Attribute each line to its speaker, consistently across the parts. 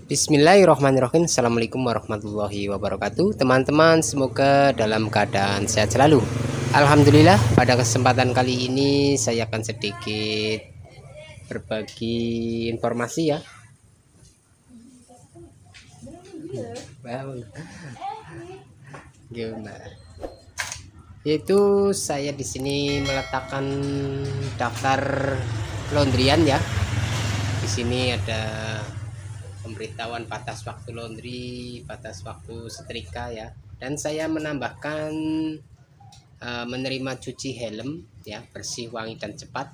Speaker 1: Bismillahirrahmanirrahim. Assalamualaikum warahmatullahi wabarakatuh. Teman-teman, semoga dalam keadaan sehat selalu. Alhamdulillah, pada kesempatan kali ini saya akan sedikit berbagi informasi ya. Yaitu saya di sini meletakkan daftar laundryan ya. Di sini ada pemberitahuan batas waktu laundry, batas waktu setrika ya. Dan saya menambahkan menerima cuci helm ya, bersih, wangi dan cepat.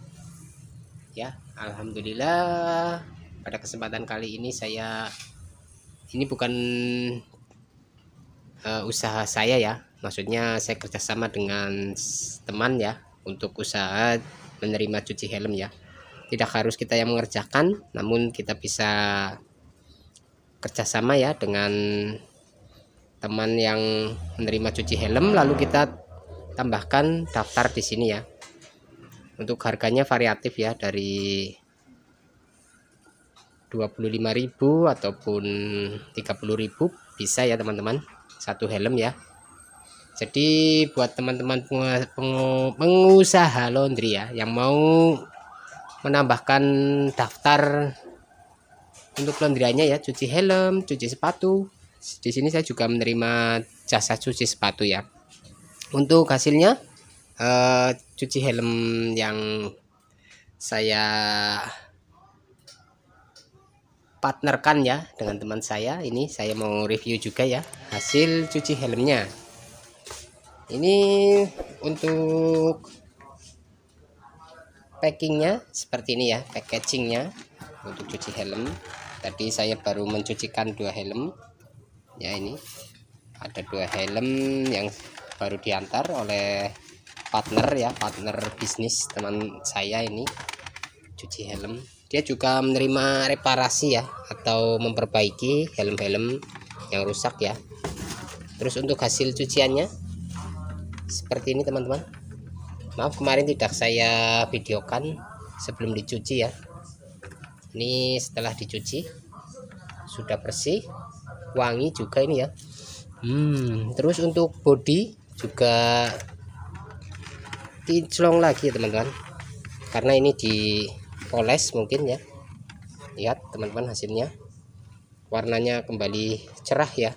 Speaker 1: Ya, alhamdulillah pada kesempatan kali ini ini bukan usaha saya ya. Maksudnya saya kerjasama dengan teman ya untuk usaha menerima cuci helm ya. Tidak harus kita yang mengerjakan, namun kita bisa kerjasama ya dengan teman yang menerima cuci helm, lalu kita tambahkan daftar di sini ya. Untuk harganya variatif ya, dari 25.000 ataupun 30.000 bisa ya teman-teman, satu helm ya. Jadi buat teman-teman pengusaha laundry ya yang mau menambahkan daftar untuk laundryannya ya, cuci helm, cuci sepatu. Di sini saya juga menerima jasa cuci sepatu ya. Untuk hasilnya cuci helm yang saya partnerkan ya dengan teman saya, ini saya mau review juga ya hasil cuci helmnya. Ini untuk packingnya seperti ini ya, packagingnya untuk cuci helm. Tadi saya baru mencucikan 2 helm ya. Ini ada 2 helm yang baru diantar oleh partner ya, partner bisnis teman saya ini cuci helm. Dia juga menerima reparasi ya, atau memperbaiki helm-helm yang rusak ya. Terus untuk hasil cuciannya seperti ini teman-teman. Maaf kemarin tidak saya videokan sebelum dicuci ya. Ini setelah dicuci sudah bersih, wangi juga ini ya. Terus untuk body juga dicolong lagi ya teman-teman, karena ini dipoles mungkin ya. Lihat teman-teman hasilnya, warnanya kembali cerah ya.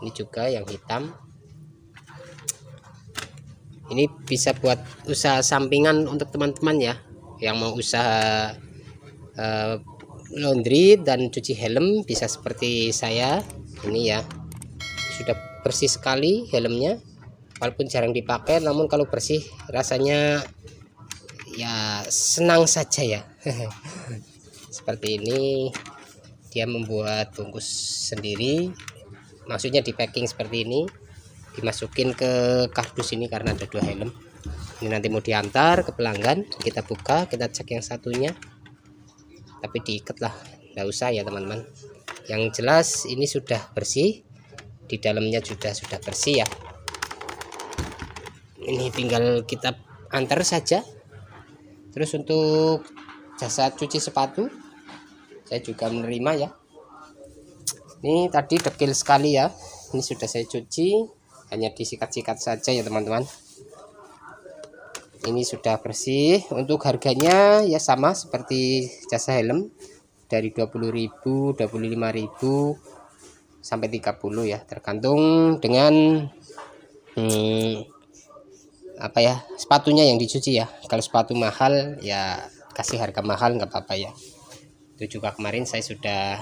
Speaker 1: Ini juga yang hitam. Ini bisa buat usaha sampingan untuk teman-teman ya yang mau usaha laundry dan cuci helm, bisa seperti saya ini ya. Sudah bersih sekali helmnya, walaupun jarang dipakai, namun kalau bersih rasanya ya senang saja ya. Seperti ini, dia membuat bungkus sendiri, maksudnya di packing seperti ini, dimasukin ke kardus ini karena ada 2 helm. Ini nanti mau diantar ke pelanggan, kita buka, kita cek yang satunya, tapi diikat lah, nggak usah ya teman-teman. Yang jelas ini sudah bersih, di dalamnya sudah bersih ya. Ini tinggal kita antar saja. Terus untuk jasa cuci sepatu saya juga menerima ya. Ini tadi dekil sekali ya, ini sudah saya cuci, hanya disikat-sikat saja ya teman-teman. Ini sudah bersih. Untuk harganya ya sama seperti jasa helm, dari 20.000, 25.000 sampai 30 ya, tergantung dengan apa ya, sepatunya yang dicuci ya. Kalau sepatu mahal ya kasih harga mahal, nggak apa-apa ya. Itu juga kemarin saya sudah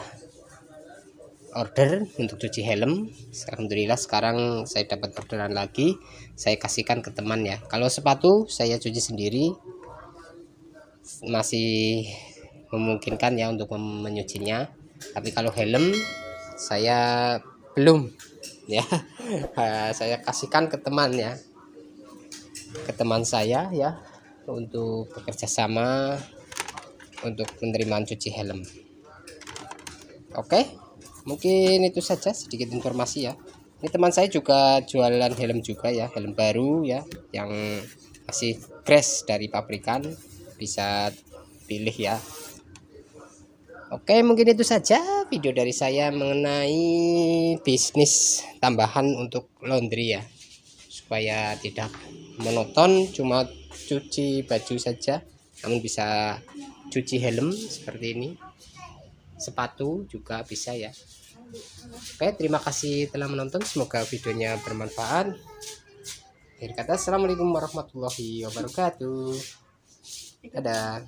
Speaker 1: order untuk cuci helm. Alhamdulillah sekarang saya dapat orderan lagi, saya kasihkan ke teman ya. Kalau sepatu saya cuci sendiri, masih memungkinkan ya untuk menyucinya. Tapi kalau helm saya belum ya. Saya kasihkan ke teman ya, ke teman saya ya, untuk bekerja sama untuk penerimaan cuci helm. Oke, mungkin itu saja sedikit informasi ya. Ini teman saya juga jualan helm juga ya, helm baru ya, yang masih fresh dari pabrikan, bisa pilih ya. Oke, mungkin itu saja video dari saya mengenai bisnis tambahan untuk laundry ya, supaya tidak monoton cuma cuci baju saja, namun bisa cuci helm seperti ini, sepatu juga bisa ya. Oke, terima kasih telah menonton, semoga videonya bermanfaat. Akhir kata, assalamualaikum warahmatullahi wabarakatuh. Dadah.